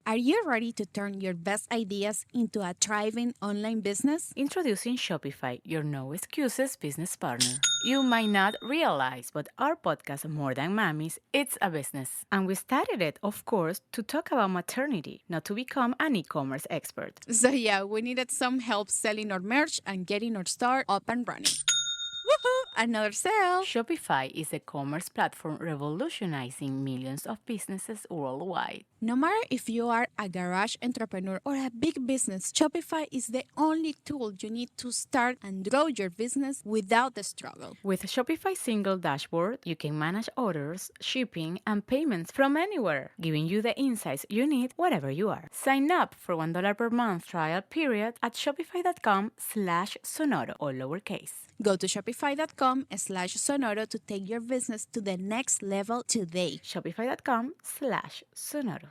Are you ready to turn your best ideas into a thriving online business? Introducing Shopify, your no excuses business partner. You might not realize, but our podcast, More Than Mammies, it's a business. And we started it, of course, to talk about maternity, not to become an e-commerce expert. So, yeah, we needed some help selling our merch and getting our store up and running. Woohoo! Another sale! Shopify is a commerce platform revolutionizing millions of businesses worldwide. No matter if you are a garage entrepreneur or a big business, Shopify is the only tool you need to start and grow your business without the struggle. With Shopify's single dashboard, you can manage orders, shipping, and payments from anywhere, giving you the insights you need wherever you are. Sign up for $1 per month trial period at shopify.com/sonoro, all lowercase. Go to shopify.com/sonoro to take your business to the next level today. Shopify.com/sonoro.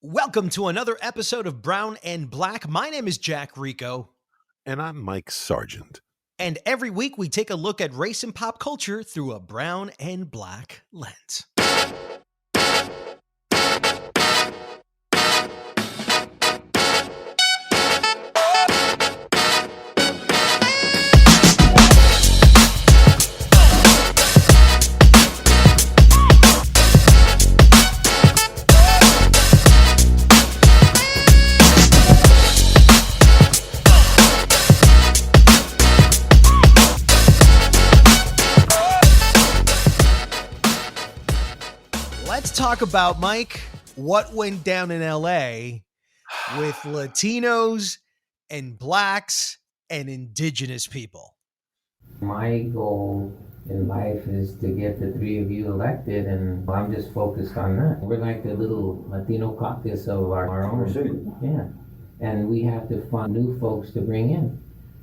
Welcome to another episode of Brown and Black. My name is Jack Rico. And I'm Mike Sargent. And every week we take a look at race and pop culture through a brown and black lens. Let's talk about, Mike, what went down in LA with Latinos and blacks and indigenous people. My goal in life is to get the three of you elected, and I'm just focused on that. We're like the little Latino caucus of our own city. Yeah. And we have to find new folks to bring in.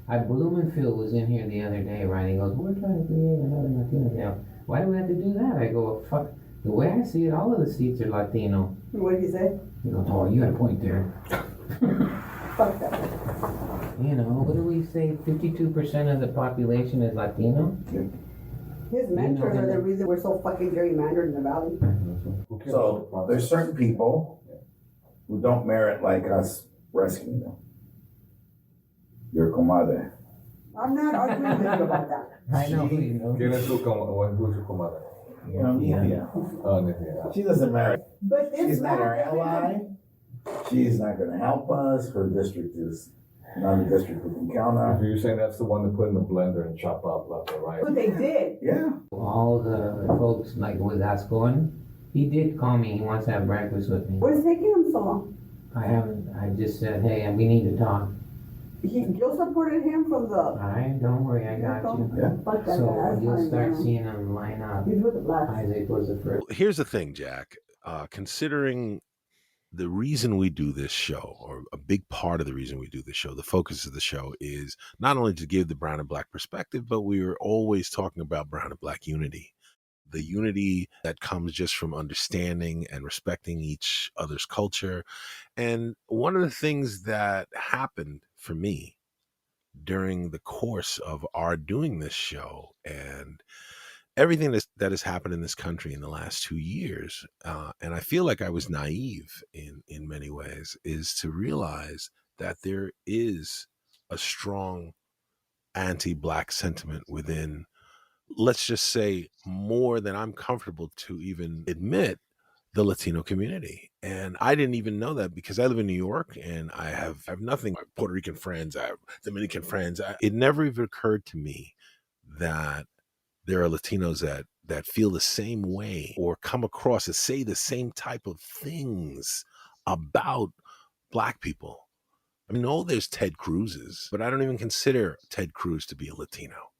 Bloomingfield was in here the other day, right? He goes, we're trying to create another Latino. Now, why do we have to do that? I go, fuck. The way I see it, all of the seats are Latino. What did he say? He goes, oh, you got a point there. Fuck that. You know, what do we say? 52% of the population is Latino? His mentors are the reason we're so fucking gerrymandered in the valley. So there's certain people who don't merit like us rescuing them. Your comadre. I'm not arguing with you about that. I know who you know. ¿Quién es su comadre? You know, yeah. She doesn't merit. But it's She's not our ally. She's not going to help us. Her district is not a district we can count So on. you're saying that's the one to put in the blender and chop up left and right? But they did. Yeah. All the folks, like with Ascoin, he did call me. He wants to have breakfast with me. What's taking him so long? I just said, hey, we need to talk. You supported him from the. All right, don't worry, I got you. Yeah. Fuck that So guy. you'll start seeing them line up. He's with the blacks. Isaac was the first. Here's the thing, Jack. Considering the reason we do this show, or a big part of the reason we do this show, the focus of the show is not only to give the brown and black perspective, but we are always talking about brown and black unity. The unity that comes just from understanding and respecting each other's culture. And one of the things that happened for me during the course of our doing this show and everything that has happened in this country in the last 2 years, and I feel like I was naive in many ways, is to realize that there is a strong anti-black sentiment within, let's just say, more than I'm comfortable to even admit, the Latino community. And I didn't even know that because I live in New York and I have nothing. I have Puerto Rican friends, I have Dominican friends. It never even occurred to me that there are Latinos that feel the same way or come across and say the same type of things about black people. I mean, there's Ted Cruz's, but I don't even consider Ted Cruz to be a Latino.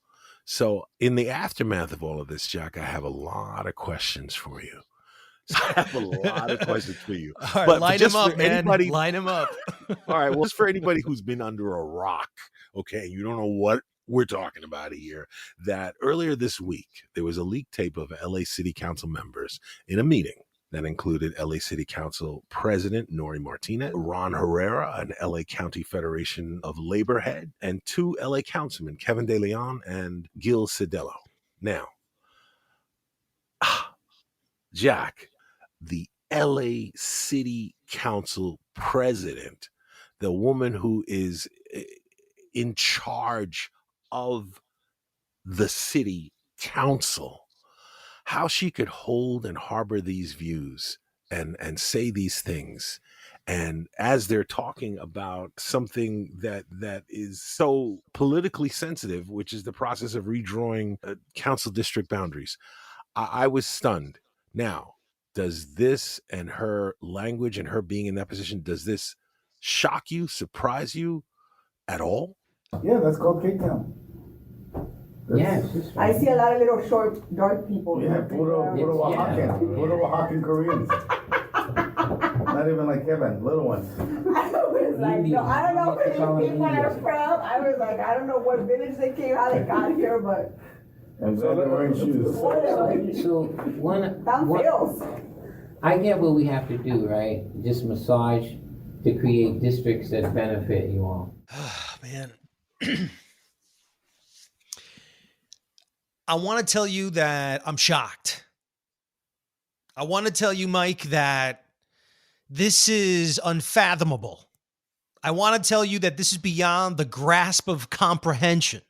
So in the aftermath of all of this, Jack, I have a lot of questions for you. So I have a lot of questions for you. All right, But line just them up, for man. anybody- Line them up. All right, well, just for anybody who's been under a rock, okay, you don't know what we're talking about here, that earlier this week, there was a leaked tape of LA City Council members in a meeting that included LA City Council President Nury Martinez, Ron Herrera, an LA County Federation of Labor head, and 2 LA councilmen, Kevin De Leon and Gil Cedello. Now, Jack, the LA City Council president, the woman who is in charge of the city council, how she could hold and harbor these views and say these things, and as they're talking about something that is so politically sensitive, which is the process of redrawing council district boundaries. I was stunned. Now, does this and her language and her being in that position, does this shock you, surprise you at all? Yeah, that's called K-Town. Yeah, it's just I see a lot of little short, dark people. Yeah, puro Oaxacan Koreans. Not even like Kevin, little ones. I was like, no, I don't know where these people are from. I was like, I don't know what village they came, how they got here, but. And so they're wearing shoes. So I get what we have to do, right? Just massage to create districts that benefit you all. Man. I want to tell you that I'm shocked. I want to tell you, Mike, that this is unfathomable. I want to tell you that this is beyond the grasp of comprehension.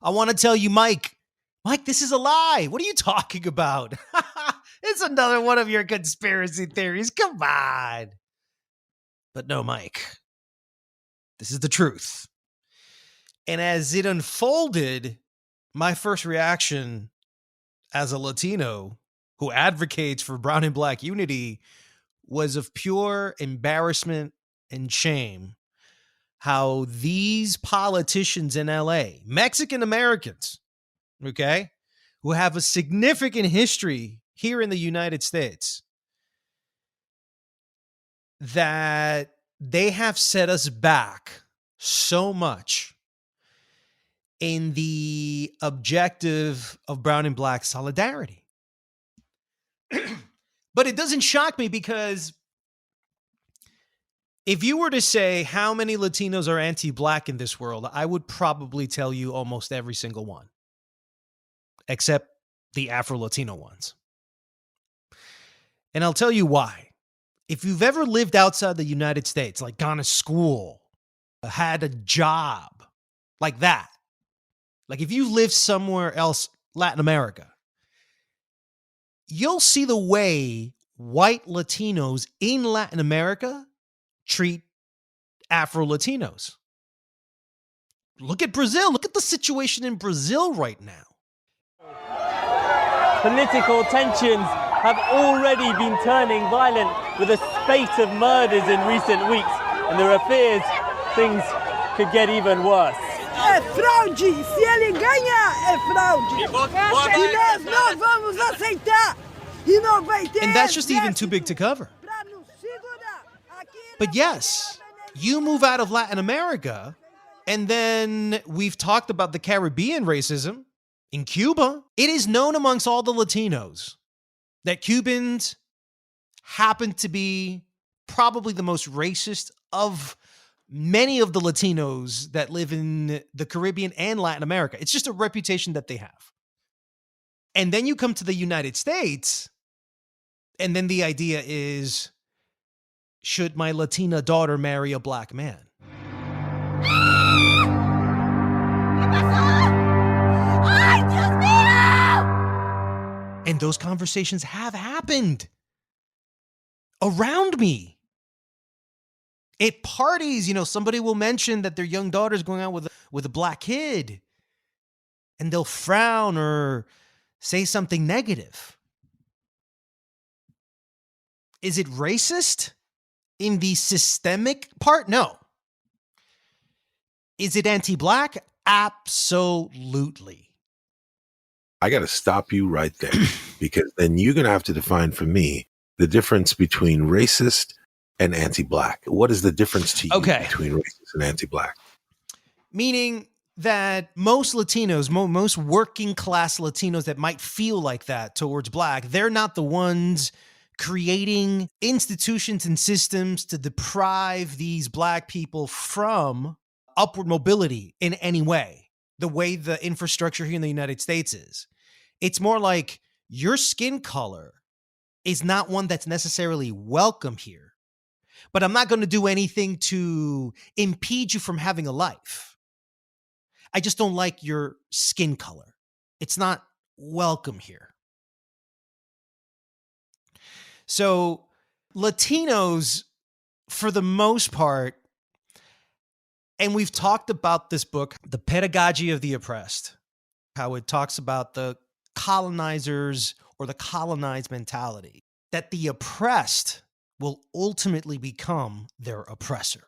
I want to tell you, Mike, this is a lie. What are you talking about? It's another one of your conspiracy theories. Come on. But no, Mike, this is the truth. And as it unfolded, my first reaction as a Latino who advocates for brown and black unity was of pure embarrassment and shame. How these politicians in LA, Mexican Americans, okay, who have a significant history here in the United States, that they have set us back so much in the objective of brown and black solidarity. But it doesn't shock me, because if you were to say how many Latinos are anti-black in this world, I would probably tell you almost every single one, except the Afro-Latino ones. And I'll tell you why. If you've ever lived outside the United States, like gone to school, had a job like that, like if you live somewhere else, Latin America, you'll see the way white Latinos in Latin America treat Afro-Latinos. Look at Brazil. Look at the situation in Brazil right now. Political tensions have already been turning violent with a spate of murders in recent weeks, and there are fears things could get even worse. É fraude! Se ele ganha, é fraude! E nós não vamos aceitar! E não vai ter. And that's just even too big to cover. But yes, you move out of Latin America, and then we've talked about the Caribbean racism in Cuba. It is known amongst all the Latinos that Cubans happen to be probably the most racist of many of the Latinos that live in the Caribbean and Latin America. It's just a reputation that they have. And then you come to the United States, and then the idea is, should my Latina daughter marry a black man? And those conversations have happened around me. At parties, you know, somebody will mention that their young daughter's going out with a black kid, and they'll frown or say something negative. Is it racist in the systemic part? No. Is it anti-black? Absolutely. I got to stop you right there, because then you're going to have to define for me the difference between racist and anti-black. What is the difference to you between racist and anti-black? Meaning that most Latinos, most working class Latinos that might feel like that towards black, they're not the ones creating institutions and systems to deprive these black people from upward mobility in any way, the way the infrastructure here in the United States is. It's more like your skin color is not one that's necessarily welcome here. But I'm not going to do anything to impede you from having a life. I just don't like your skin color. It's not welcome here. So Latinos, for the most part, and we've talked about this book, The Pedagogy of the Oppressed, how it talks about the colonizers or the colonized mentality, that the oppressed will ultimately become their oppressor.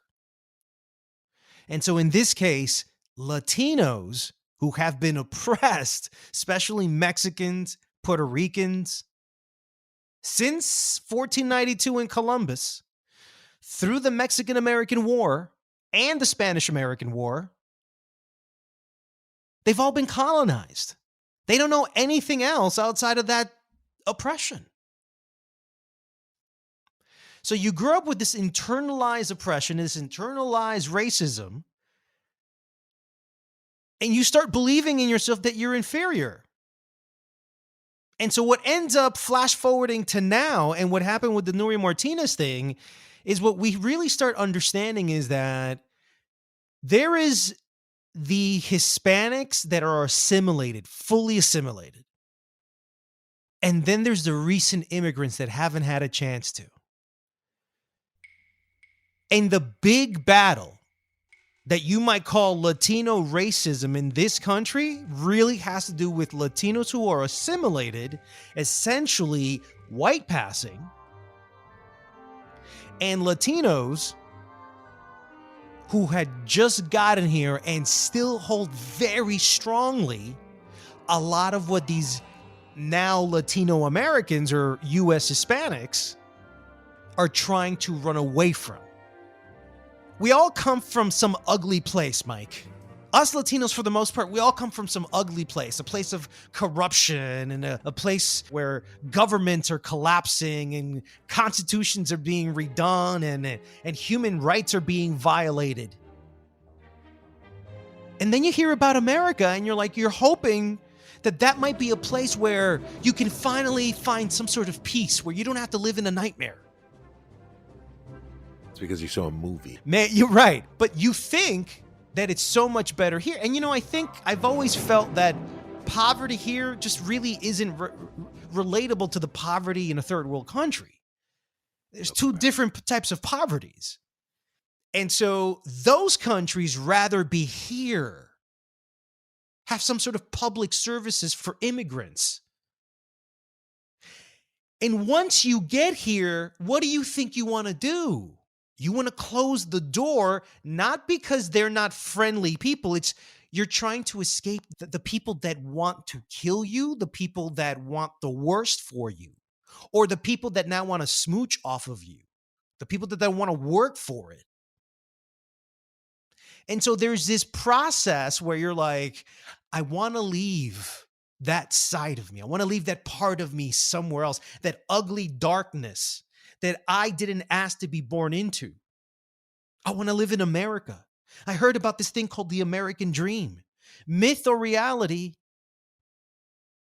And so in this case, Latinos who have been oppressed, especially Mexicans, Puerto Ricans, since 1492 in Columbus, through the Mexican-American War and the Spanish-American War, they've all been colonized. They don't know anything else outside of that oppression. So you grew up with this internalized oppression, this internalized racism, and you start believing in yourself that you're inferior. And so what ends up flash forwarding to now, and what happened with the Nury Martinez thing, is what we really start understanding is that there is the Hispanics that are assimilated, fully assimilated. And then there's the recent immigrants that haven't had a chance to. And the big battle that you might call Latino racism in this country really has to do with Latinos who are assimilated, essentially white passing, and Latinos who had just gotten here and still hold very strongly a lot of what these now Latino Americans or U.S. Hispanics are trying to run away from. We all come from some ugly place, Mike. Us Latinos, for the most part, we all come from some ugly place, a place of corruption and a place where governments are collapsing and constitutions are being redone and human rights are being violated. And then you hear about America and you're hoping that that might be a place where you can finally find some sort of peace, where you don't have to live in a nightmare. It's because you saw a movie. Man, you're right. But you think that it's so much better here. And, I think I've always felt that poverty here just really isn't relatable to the poverty in a third world country. There's two different types of poverties. And so those countries rather be here, have some sort of public services for immigrants. And once you get here, what do you think you want to do? You want to close the door, not because they're not friendly people. It's you're trying to escape the people that want to kill you, the people that want the worst for you, or the people that now want to smooch off of you, the people that don't want to work for it. And so there's this process where you're like, I want to leave that side of me. I want to leave that part of me somewhere else, that ugly darkness that I didn't ask to be born into. I want to live in America. I heard about this thing called the American dream. Myth or reality,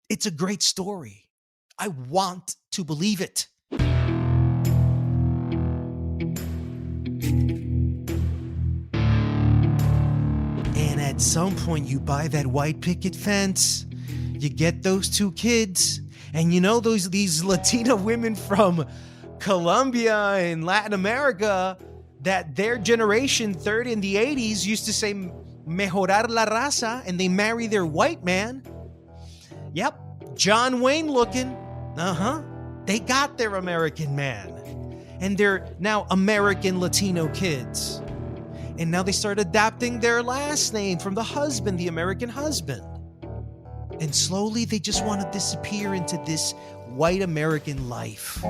it's a great story. I want to believe it. And at some point, you buy that white picket fence, you get those two kids, and these Latina women from Colombia and Latin America that their generation, third in the 80s, used to say mejorar la raza, and they marry their white man. Yep, John Wayne looking. They got their American man. And they're now American Latino kids. And now they start adapting their last name from the husband, the American husband. And slowly they just want to disappear into this white American life.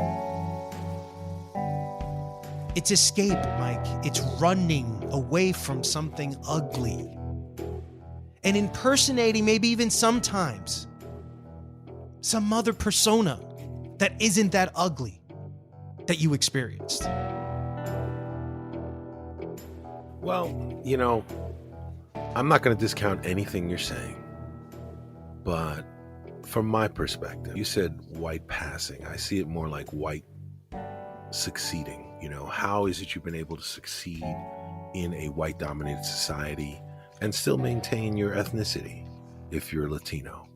It's escape, Mike. It's running away from something ugly. And impersonating, maybe even sometimes, some other persona that isn't that ugly that you experienced. Well, I'm not going to discount anything you're saying. But from my perspective, you said white passing. I see it more like white succeeding. You know, how is it you've been able to succeed in a white dominated society and still maintain your ethnicity if you're Latino?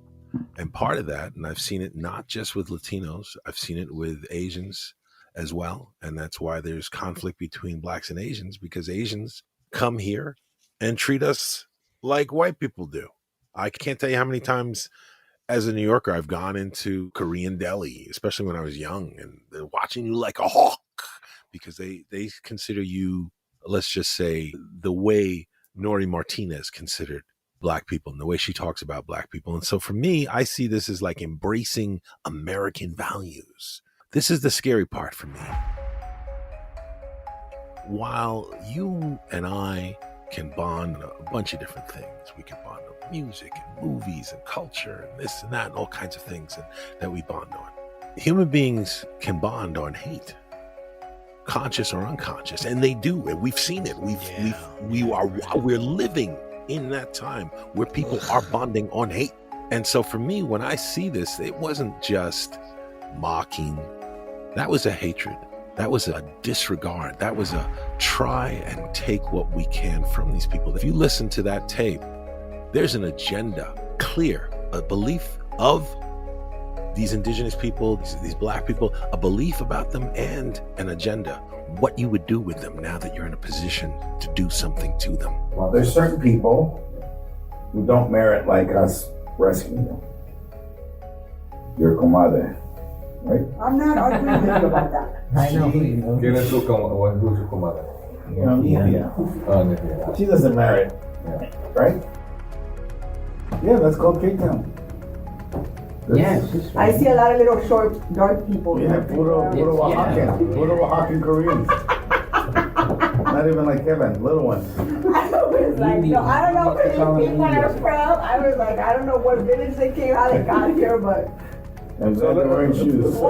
And part of that, and I've seen it not just with Latinos, I've seen it with Asians as well. And that's why there's conflict between blacks and Asians, because Asians come here and treat us like white people do. I can't tell you how many times as a New Yorker I've gone into Korean deli, especially when I was young, and they're watching you like a hawk because they consider you, let's just say, the way Nury Martinez considered Black people and the way she talks about Black people. And so for me, I see this as like embracing American values. This is the scary part for me. While you and I can bond on a bunch of different things, we can bond on music and movies and culture and this and that and all kinds of things that we bond on. Human beings can bond on hate, conscious or unconscious, and they do, and we've seen it. We're living in that time where people are bonding on hate. And so for me, when I see this, it wasn't just mocking. That was a hatred. That was a disregard. That was a try and take what we can from these people. If you listen to that tape, there's an agenda, clear, a belief of these indigenous people, these Black people, a belief about them and an agenda, what you would do with them now that you're in a position to do something to them. Well, there's certain people who don't merit like us rescuing them. Your comadre, right? I'm not arguing with you about that. I know who you know. ¿Quién es su comadre? Who's your comadre? You know, Nivea. she doesn't merit, right? Yeah, that's called K-Town. Yeah, I see a lot of little short, dark people. Yeah, puro Oaxacan Koreans. Not even like Kevin, little ones. I was like, no, I don't know where these people are from. I was like, I don't know what village they came, how they got here, but And so they're wearing shoes. So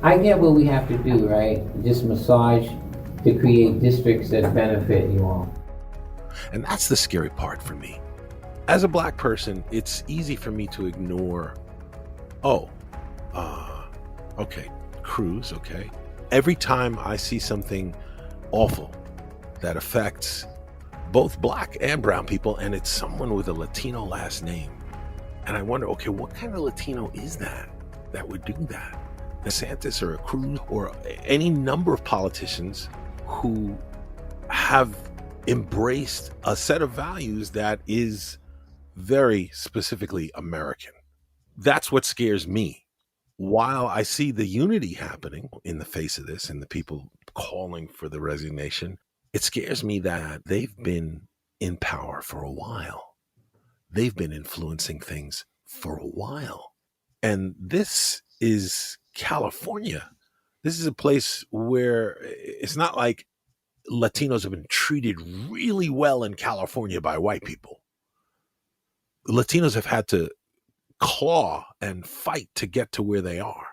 I get what we have to do, right? Just massage to create districts that benefit you all. And that's the scary part for me. As a Black person, it's easy for me to ignore, okay, Cruz, okay. Every time I see something awful that affects both Black and brown people, and it's someone with a Latino last name, and I wonder, okay, what kind of Latino is that would do that? DeSantis or a Cruz or any number of politicians who have embraced a set of values that is very specifically American. That's what scares me. While I see the unity happening in the face of this and the people calling for the resignation, it scares me that they've been in power for a while. They've been influencing things for a while. And this is California. This is a place where it's not like Latinos have been treated really well in California by white people. Latinos have had to claw and fight to get to where they are.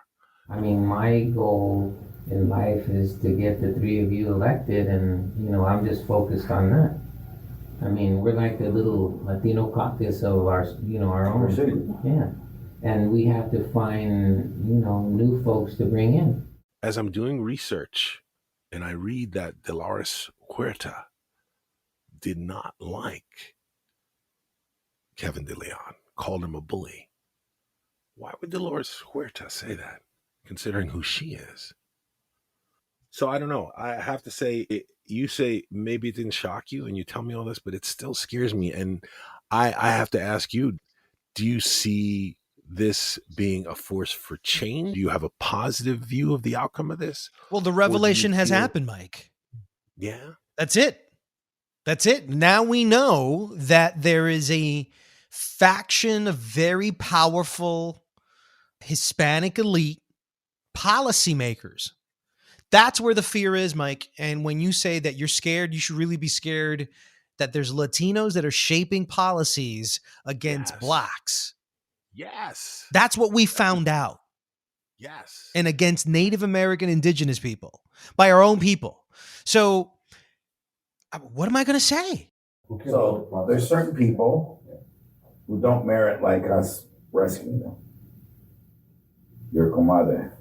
I mean, my goal in life is to get the three of you elected, and I'm just focused on that. I mean, we're like the little Latino caucus of our own city. Yeah, and we have to find new folks to bring in. As I'm doing research, and I read that Dolores Huerta did not like Kevin De Leon, called him a bully. Why would Dolores Huerta say that, considering who she is? So I don't know. I have to say, you say maybe it didn't shock you, and you tell me all this, but it still scares me. And I have to ask you, do you see this being a force for change? Do you have a positive view of the outcome of this? Well, the revelation has happened, Mike. Yeah. That's it. That's it. Now we know that there is a faction of very powerful Hispanic elite policymakers. That's where the fear is, Mike. And when you say that you're scared, you should really be scared that there's Latinos that are shaping policies against Blacks. Yes. That's what we found out. Yes. And against Native American indigenous people by our own people. So what am I going to say? So there's certain people who don't merit like us rescuing them. Your comadre,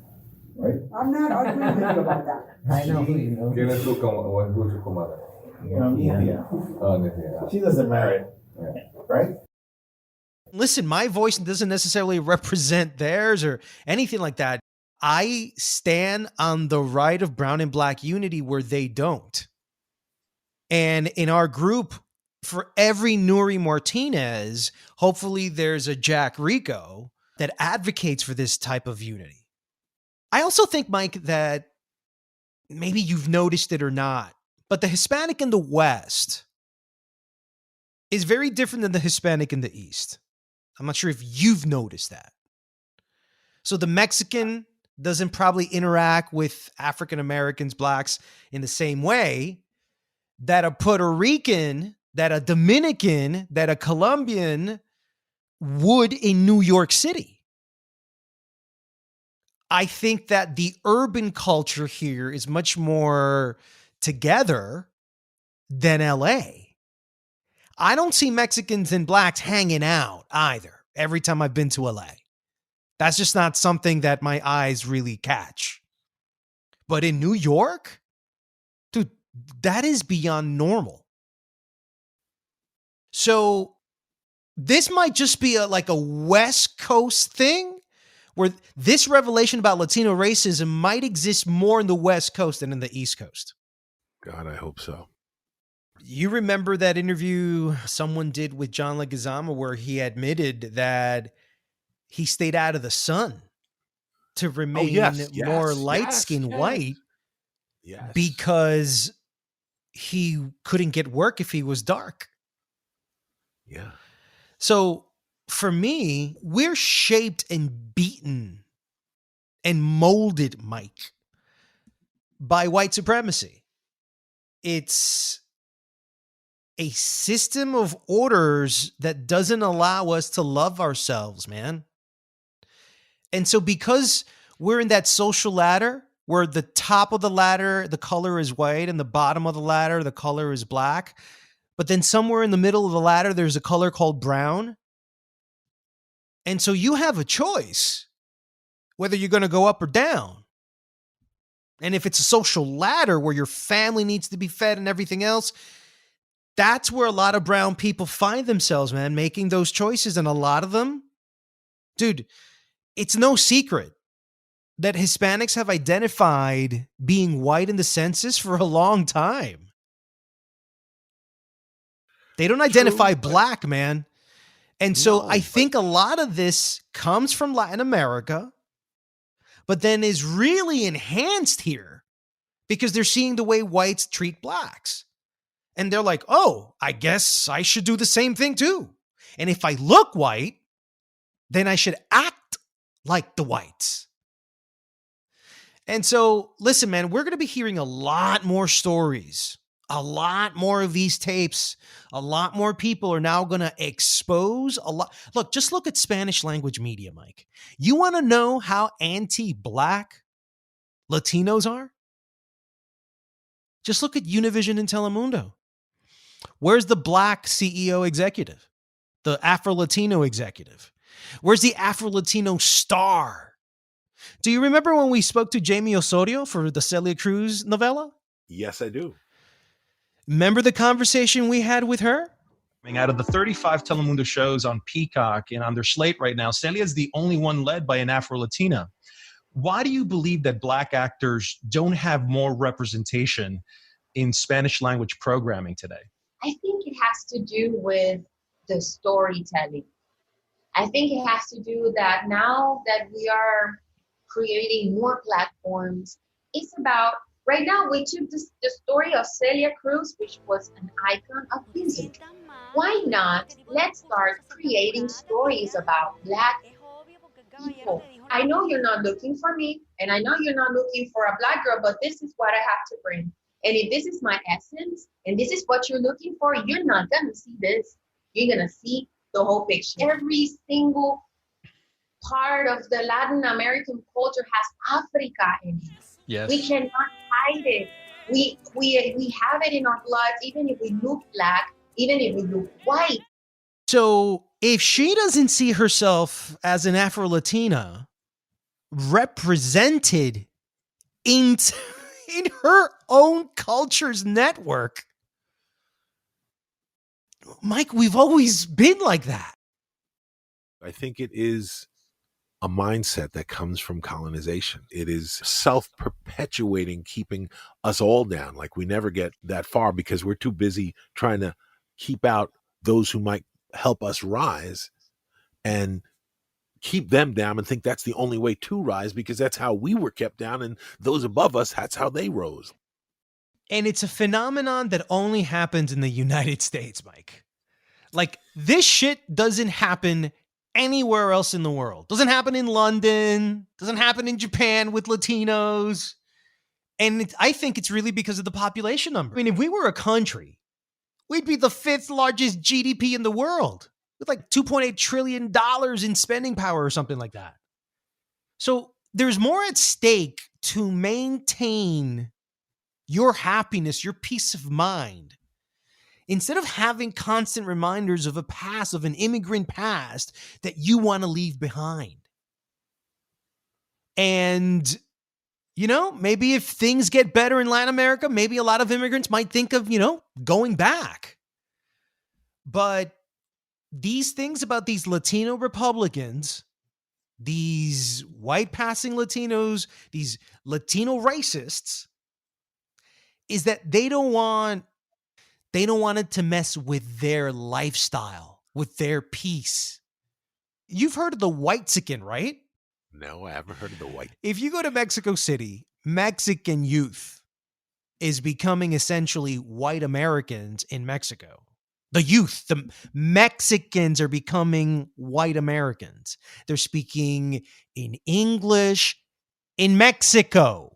right? I'm not agreeing with you about that. I know who you know. ¿Quién es tu comadre? ¿Who's your comadre? She doesn't merit, right? Listen, my voice doesn't necessarily represent theirs or anything like that. I stand on the right of brown and black unity where they don't. And in our group, for every Nury Martinez, hopefully there's a Jack Rico that advocates for this type of unity. I also think, Mike, that maybe you've noticed it or not, but the Hispanic in the West is very different than the Hispanic in the East. I'm not sure if you've noticed that. So the Mexican doesn't probably interact with African Americans, blacks in the same way that a Puerto Rican, that a Dominican, that a Colombian would in New York City. I think that the urban culture here is much more together than LA. I don't see Mexicans and blacks hanging out either every time I've been to LA. That's just not something that my eyes really catch. But in New York, dude, that is beyond normal. So this might just be like a West Coast thing where this revelation about Latino racism might exist more in the West Coast than in the East Coast. God, I hope so. You remember that interview someone did with John Leguizamo where he admitted that he stayed out of the sun to remain more light-skinned white because he couldn't get work if he was dark. Yeah. So for me, we're shaped and beaten and molded, Mike, by white supremacy. It's a system of orders that doesn't allow us to love ourselves, man. And so because we're in that social ladder where the top of the ladder, the color is white, and the bottom of the ladder, the color is black, but then somewhere in the middle of the ladder, there's a color called brown. And so you have a choice whether you're going to go up or down. And if it's a social ladder where your family needs to be fed and everything else, that's where a lot of brown people find themselves, man, making those choices. And a lot of them, dude, it's no secret that Hispanics have identified being white in the census for a long time. They don't identify black, man. And so I think a lot of this comes from Latin America, but then is really enhanced here because they're seeing the way whites treat blacks. And they're like, oh, I guess I should do the same thing too. And if I look white, then I should act like the whites. And so, listen, man, we're going to be hearing a lot more stories, a lot more of these tapes. A lot more people are now going to expose a lot. Look, just look at Spanish language media, Mike. You want to know how anti-black Latinos are? Just look at Univision and Telemundo. Where's the black CEO executive? The Afro-Latino executive? Where's the Afro-Latino star? Do you remember when we spoke to Jamie Osorio for the Celia Cruz novella? Yes, I do. Remember the conversation we had with her? Out of the 35 Telemundo shows on Peacock and on their slate right now, Celia is the only one led by an Afro-Latina. Why do you believe that black actors don't have more representation in Spanish language programming today? I think it has to do with the storytelling. I think it has to do that now that we are creating more platforms, it's about, right now we took the story of Celia Cruz, which was an icon of music. Why not? Let's start creating stories about black people. I know you're not looking for me, and I know you're not looking for a black girl, but this is what I have to bring. And if this is my essence, and this is what you're looking for, you're not gonna see this. You're gonna see the whole picture. Every single part of the Latin American culture has Africa in it. Yes. We cannot hide it. We have it in our blood, even if we look black, even if we look white. So if she doesn't see herself as an Afro-Latina represented in her own culture's network, Mike, we've always been like that. I think it is a mindset that comes from colonization. It is self-perpetuating, keeping us all down. Like we never get that far because we're too busy trying to keep out those who might help us rise and keep them down and think that's the only way to rise because that's how we were kept down, and those above us, that's how they rose. And it's a phenomenon that only happens in the United States, Mike. Like, this shit doesn't happen anywhere else in the world. Doesn't happen in London. Doesn't happen in Japan with Latinos. And I think it's really because of the population number. I mean, if we were a country, we'd be the 5th largest GDP in the world with like $2.8 trillion in spending power or something like that. So there's more at stake to maintain your happiness, your peace of mind, instead of having constant reminders of a past, of an immigrant past that you want to leave behind. And, you know, maybe if things get better in Latin America, maybe a lot of immigrants might think of, you know, going back. But these things about these Latino Republicans, these white passing Latinos, these Latino racists, is that they don't want it to mess with their lifestyle, with their peace. You've heard of the whitexican, right? No, I haven't heard of the white. If you go to Mexico City, Mexican youth is becoming essentially white Americans in Mexico. The youth, the Mexicans are becoming white Americans. They're speaking in English in Mexico.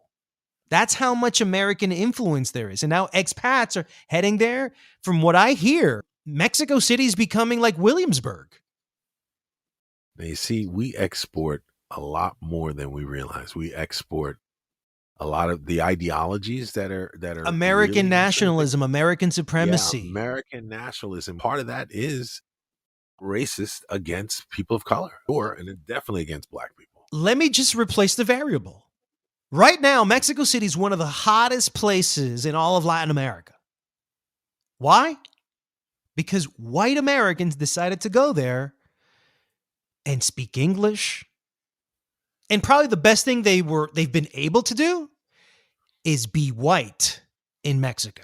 That's how much American influence there is. And now expats are heading there. From what I hear, Mexico City is becoming like Williamsburg. Now, you see, we export a lot more than we realize. We export a lot of the ideologies that are American really nationalism, American supremacy. Yeah, American nationalism. Part of that is racist against people of color, and definitely against black people. Let me just replace the variable. Right now, Mexico City is one of the hottest places in all of Latin America. Why? Because white Americans decided to go there and speak English. And probably the best thing they've been able to do is be white in Mexico.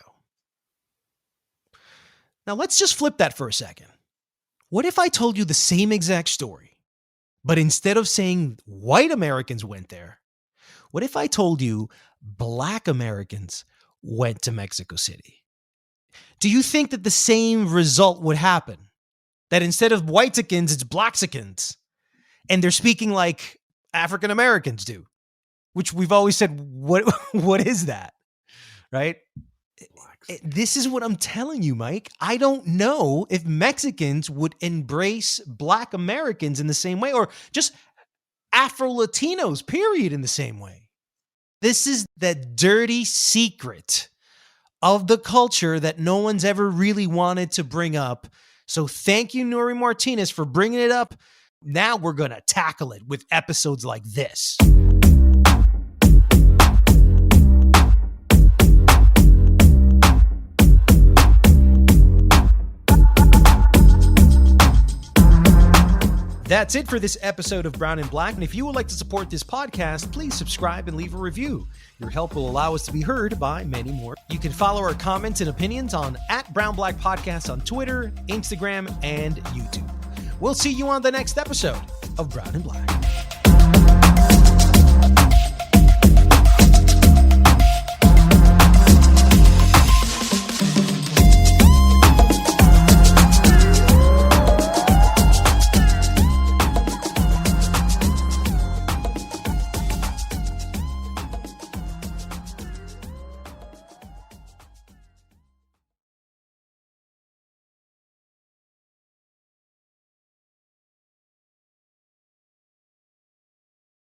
Now, let's just flip that for a second. What if I told you the same exact story, but instead of saying white Americans went there, what if I told you black Americans went to Mexico City? Do you think that the same result would happen? That instead of whitexicans, it's blacksicans, and they're speaking like African Americans do, which we've always said, what is that? Right? This is what I'm telling you, Mike. I don't know if Mexicans would embrace black Americans in the same way, or just Afro-Latinos, period, in the same way. This is the dirty secret of the culture that no one's ever really wanted to bring up. So thank you, Nury Martinez, for bringing it up. Now we're going to tackle it with episodes like this. That's it for this episode of Brown and Black. And if you would like to support this podcast, please subscribe and leave a review. Your help will allow us to be heard by many more. You can follow our comments and opinions on @BrownBlackPodcast on Twitter, Instagram, and YouTube. We'll see you on the next episode of Brown and Black.